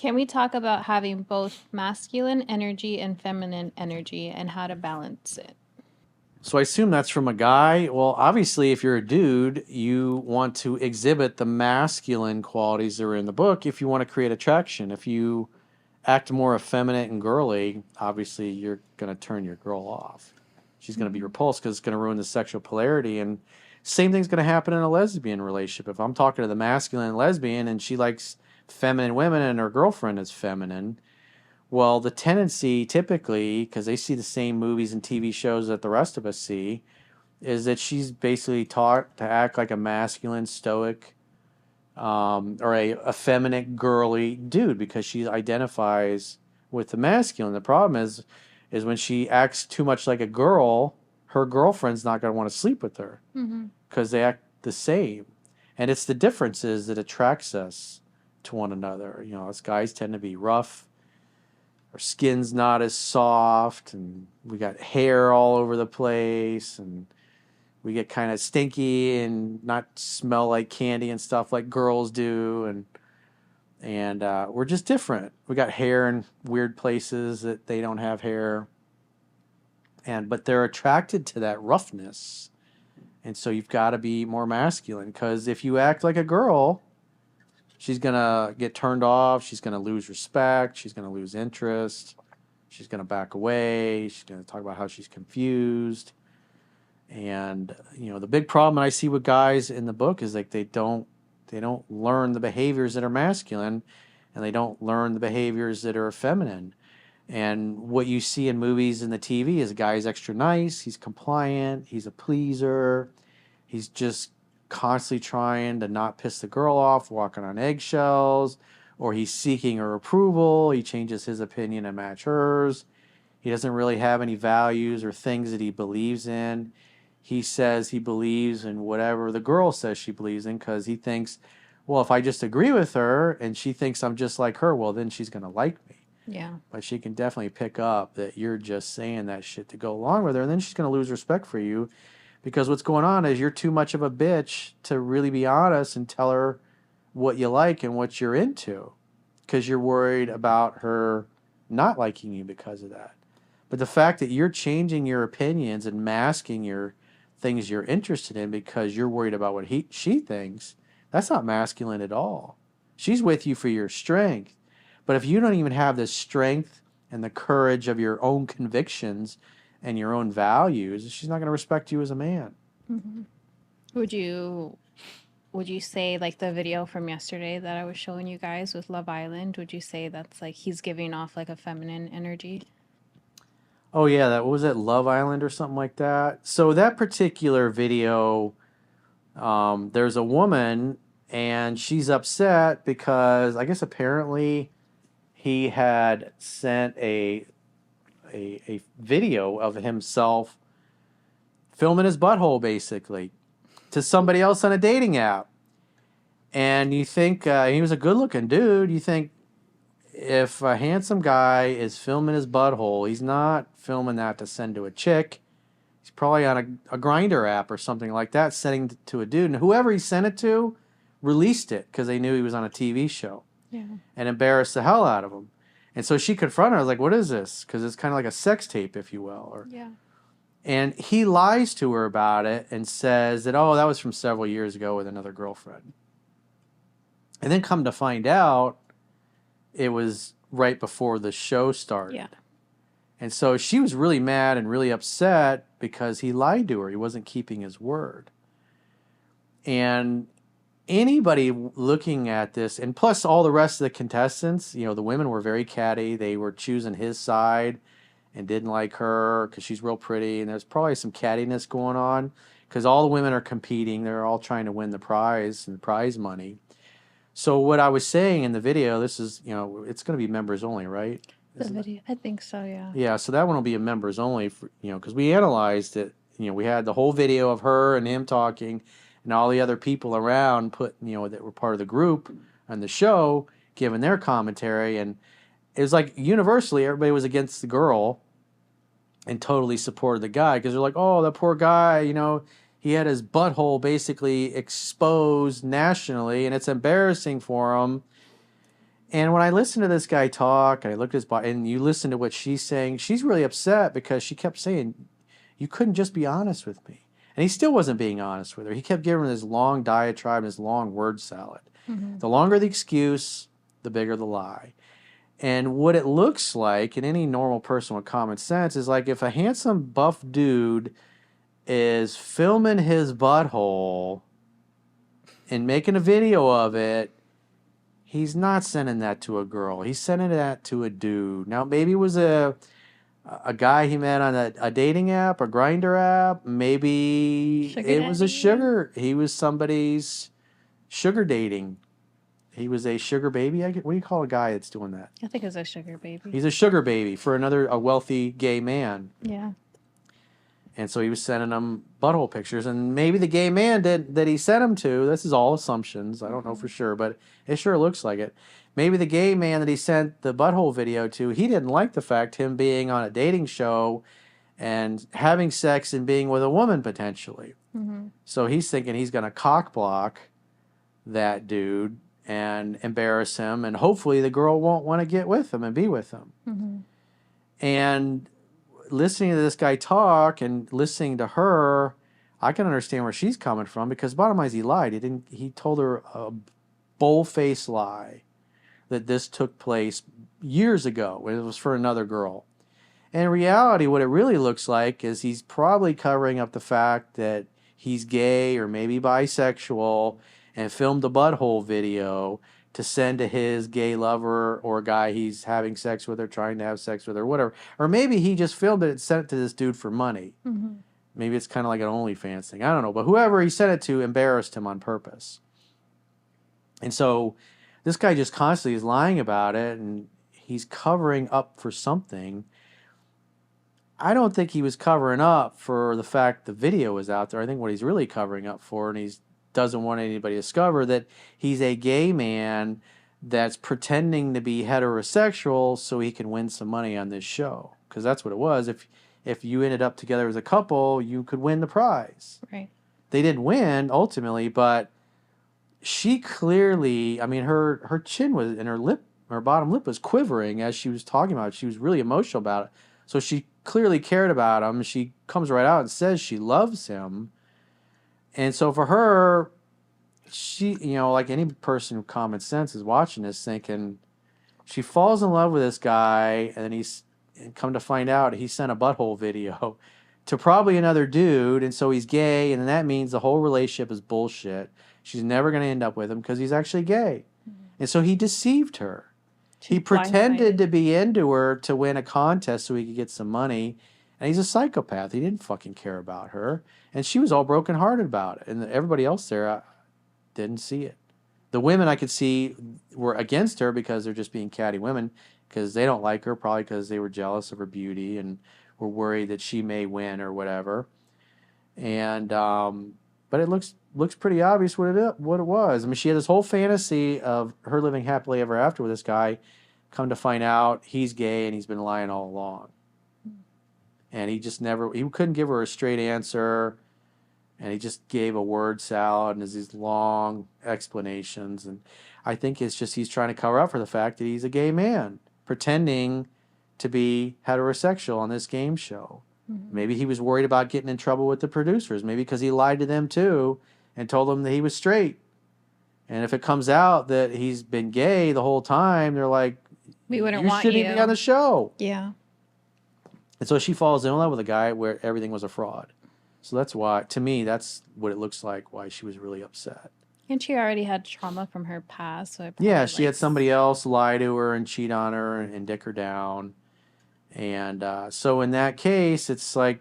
Can we talk about having both masculine energy and feminine energy and how to balance it? So I assume that's from a guy. Well, obviously, if you're a dude, you want to exhibit the masculine qualities that are in the book if you want to create attraction. If you act more effeminate and girly, obviously you're going to turn your girl off. She's going to be Mhm. repulsed because it's going to ruin the sexual polarity. And same thing's going to happen in a lesbian relationship. If I'm talking to the masculine lesbian and she likes feminine women and her girlfriend is feminine, well, the tendency typically, because they see the same movies and TV shows that the rest of us see, is that she's basically taught to act like a masculine, stoic, or a effeminate, girly dude because she identifies with the masculine. The problem is when she acts too much like a girl, her girlfriend's not going to want to sleep with her Mhm. because they act the same. And it's the differences that attracts us to one another. You know, us guys tend to be rough. Our skin's not as soft, and we got hair all over the place, and we get kind of stinky and not smell like candy and stuff like girls do, and we're just different. We got hair in weird places that they don't have hair, and but they're attracted to that roughness, and so you've got to be more masculine because if you act like a girl, she's gonna get turned off. She's gonna lose respect. She's gonna lose interest. She's gonna back away. She's gonna talk about how she's confused. And you know, the big problem I see with guys in the book is like they don't learn the behaviors that are masculine, and they don't learn the behaviors that are feminine. And what you see in movies and the TV is a guy's extra nice, he's compliant, he's a pleaser, he's just constantly trying to not piss the girl off, walking on eggshells, or he's seeking her approval, he changes his opinion to match hers. He doesn't really have any values or things that he believes in. He says he believes in whatever the girl says she believes in because he thinks, well, if I just agree with her and she thinks I'm just like her, well, then she's going to like me. Yeah. But she can definitely pick up that you're just saying that shit to go along with her. And then she's going to lose respect for you because what's going on is you're too much of a bitch to really be honest and tell her what you like and what you're into because you're worried about her not liking you because of that. But the fact that you're changing your opinions and masking your things you're interested in because you're worried about what she thinks, that's not masculine at all. She's with you for your strength. But if you don't even have the strength and the courage of your own convictions and your own values, she's not going to respect you as a man. Mhm. Would you would you say like the video from yesterday that I was showing you guys with Love Island, would you say that's like he's giving off like a feminine energy? Oh yeah, that what was it, Love Island or something like that. So that particular video, there's a woman and she's upset because I guess apparently he had sent a video of himself filming his butthole basically to somebody else on a dating app. And you think he was a good looking dude. You think if a handsome guy is filming his butthole, he's not filming that to send to a chick. He's probably on a grinder app or something like that, sending to a dude. And whoever he sent it to released it because they knew he was on a TV show Yeah. and embarrassed the hell out of him. And so she confronted her. I was like, what is this? Because it's kind of like a sex tape, if you will. Yeah. And he lies to her about it and says that, oh, that was from several years ago with another girlfriend. And then come to find out, it was right before the show started. Yeah. And so she was really mad and really upset because he lied to her. He wasn't keeping his word. And anybody looking at this, and plus all the rest of the contestants, you know, the women were very catty. They were choosing his side and didn't like her because she's real pretty. And there's probably some cattiness going on because all the women are competing. They're all trying to win the prize and the prize money. So what I was saying in the video, this is, you know, it's going to be members only, right? The Isn't it? video. I think so, yeah. Yeah, so that one will be a members only, for, you know, because we analyzed it. You know, we had the whole video of her and him talking, and all the other people around put, you know, that were part of the group and the show giving their commentary, and it was like universally everybody was against the girl and totally supported the guy because they're like, oh, that poor guy, you know, he had his butthole basically exposed nationally, and it's embarrassing for him. And when I listened to this guy talk, and I looked at his body, and you listen to what she's saying, she's really upset because she kept saying, "You couldn't just be honest with me." And he still wasn't being honest with her. He kept giving her this long diatribe, this long word salad. Mm-hmm. The longer the excuse, the bigger the lie. And what it looks like, in any normal person with common sense, is like if a handsome buff dude is filming his butthole and making a video of it, he's not sending that to a girl. He's sending that to a dude. Now, maybe it was a guy he met on a dating app, a grinder app. Maybe Sugar it was a daddy. sugar. He was somebody's sugar dating. He was a sugar baby. What do you call a guy that's doing that? I think it's a sugar baby. He's a sugar baby for a wealthy gay man. Yeah. And so he was sending them butthole pictures, and maybe the gay man that he sent them to. This is all assumptions. I don't know for sure, but it sure looks like it. Maybe the gay man that he sent the butthole video to, he didn't like the fact him being on a dating show and having sex and being with a woman potentially. Mm-hmm. So he's thinking he's going to cock block that dude and embarrass him, and hopefully the girl won't want to get with him and be with him. Mm-hmm. And listening to this guy talk and listening to her, I can understand where she's coming from, because bottom line is he lied. He told her a bull-faced lie that this took place years ago. It was for another girl. And in reality, what it really looks like is he's probably covering up the fact that he's gay or maybe bisexual and filmed a butthole video to send to his gay lover or guy he's having sex with or trying to have sex with or whatever. Or maybe he just filmed it and sent it to this dude for money. Mm-hmm. Maybe it's kind of like an OnlyFans thing. I don't know. But whoever he sent it to embarrassed him on purpose. And so this guy just constantly is lying about it, and he's covering up for something. I don't think he was covering up for the fact the video is out there. I think what he's really covering up for, and he doesn't want anybody to discover, that he's a gay man that's pretending to be heterosexual so he can win some money on this show. Because that's what it was. If you ended up together as a couple, you could win the prize. Right. They didn't win ultimately, but she clearly, I mean, her chin was, and her bottom lip was quivering as she was talking about it. She was really emotional about it. So she clearly cared about him. She comes right out and says she loves him. And so for her, she, like any person with common sense is watching this thinking, she falls in love with this guy, and then and come to find out he sent a butthole video to probably another dude, and so he's gay, and then that means the whole relationship is bullshit. She's never going to end up with him because he's actually gay. Mm-hmm. And so he deceived her. He pretended to be into her to win a contest so he could get some money. And he's a psychopath. He didn't fucking care about her. And she was all brokenhearted about it. And everybody else there didn't see it. The women I could see were against her because they're just being catty women, because they don't like her, probably because they were jealous of her beauty and were worried that she may win or whatever. And but it looks pretty obvious what it was. I mean, she had this whole fantasy of her living happily ever after with this guy. Come to find out, he's gay and he's been lying all along. And he couldn't give her a straight answer. And he just gave a word salad and these long explanations. And I think it's just he's trying to cover up for the fact that he's a gay man, pretending to be heterosexual on this game show. Mm-hmm. Maybe he was worried about getting in trouble with the producers. Maybe because he lied to them too and told them that he was straight. And if it comes out that he's been gay the whole time, they're like, we wouldn't want you shouldn't be on the show. Yeah. And so she falls in love with a guy where everything was a fraud. So that's why, to me, that's what it looks like, why she was really upset. And she already had trauma from her past. So she had somebody else lie to her and cheat on her and dick her down. And so in that case, it's like,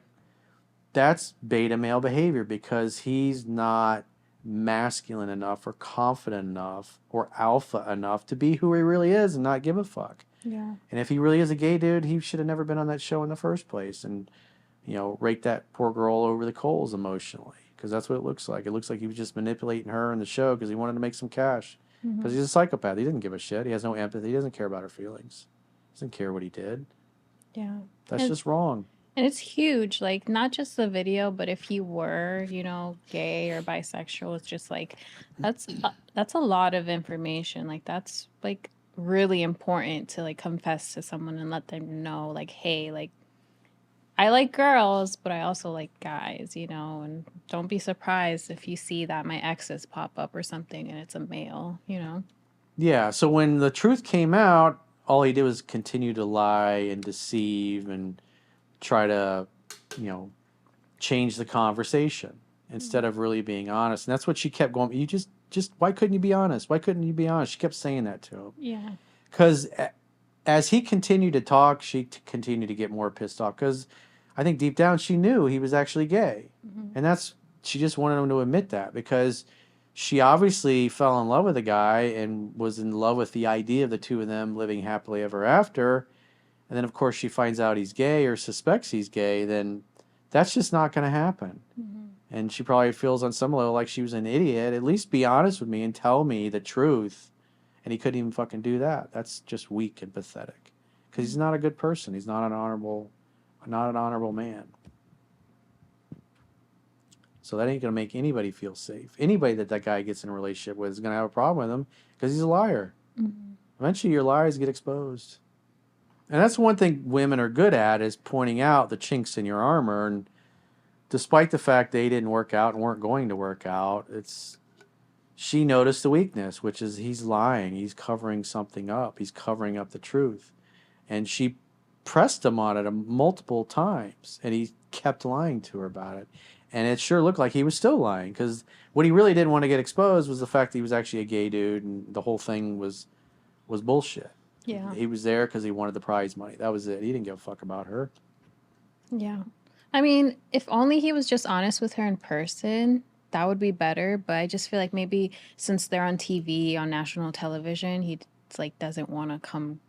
that's beta male behavior, because he's not masculine enough or confident enough or alpha enough to be who he really is and not give a fuck. Yeah. And if he really is a gay dude, he should have never been on that show in the first place and, rake that poor girl over the coals emotionally, because that's what it looks like. It looks like he was just manipulating her in the show because he wanted to make some cash. Because he's a psychopath. He didn't give a shit. He has no empathy. He doesn't care about her feelings. He doesn't care what he did. Yeah. That's just wrong. And it's huge, like, not just the video, but if he were, gay or bisexual, it's just like, that's a lot of information. Like, that's like really important to like confess to someone and let them know, like, hey, like, I like girls, but I also like guys, you know, and don't be surprised if you see that my exes pop up or something and it's a male, you know? Yeah. So when the truth came out, all he did was continue to lie and deceive and try to, you know, change the conversation instead of really being honest. And that's what she kept going. You just, why couldn't you be honest? Why couldn't you be honest? She kept saying that to him. Yeah. Because as he continued to talk, she continued to get more pissed off. Because I think deep down she knew he was actually gay. Hmm. And she just wanted him to admit that because she obviously fell in love with the guy and was in love with the idea of the two of them living happily ever after. And then, of course, she finds out he's gay or suspects he's gay, then that's just not going to happen. Hmm. And she probably feels on some level like she was an idiot. At least be honest with me and tell me the truth. And he couldn't even fucking do that. That's just weak and pathetic. Because he's not a good person. He's not an honorable man. So that ain't going to make anybody feel safe. Anybody that guy gets in a relationship with is going to have a problem with him because he's a liar. Hmm. Eventually, your lies get exposed. And that's one thing women are good at is pointing out the chinks in your armor. And despite the fact they didn't work out and weren't going to work out, she noticed the weakness, which is he's lying. He's covering something up. He's covering up the truth. And she pressed him on it multiple times, and he kept lying to her about it. And it sure looked like he was still lying because what he really didn't want to get exposed was the fact that he was actually a gay dude, and the whole thing was bullshit. Yeah. He was there because he wanted the prize money. That was it. He didn't give a fuck about her. Yeah. I mean, if only he was just honest with her in person, that would be better. But I just feel like maybe since they're on TV, on national television, he like doesn't want to come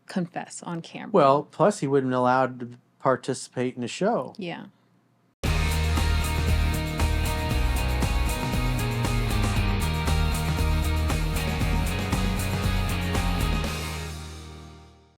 confess on camera. Well, plus he wasn't allowed to participate in the show. Yeah.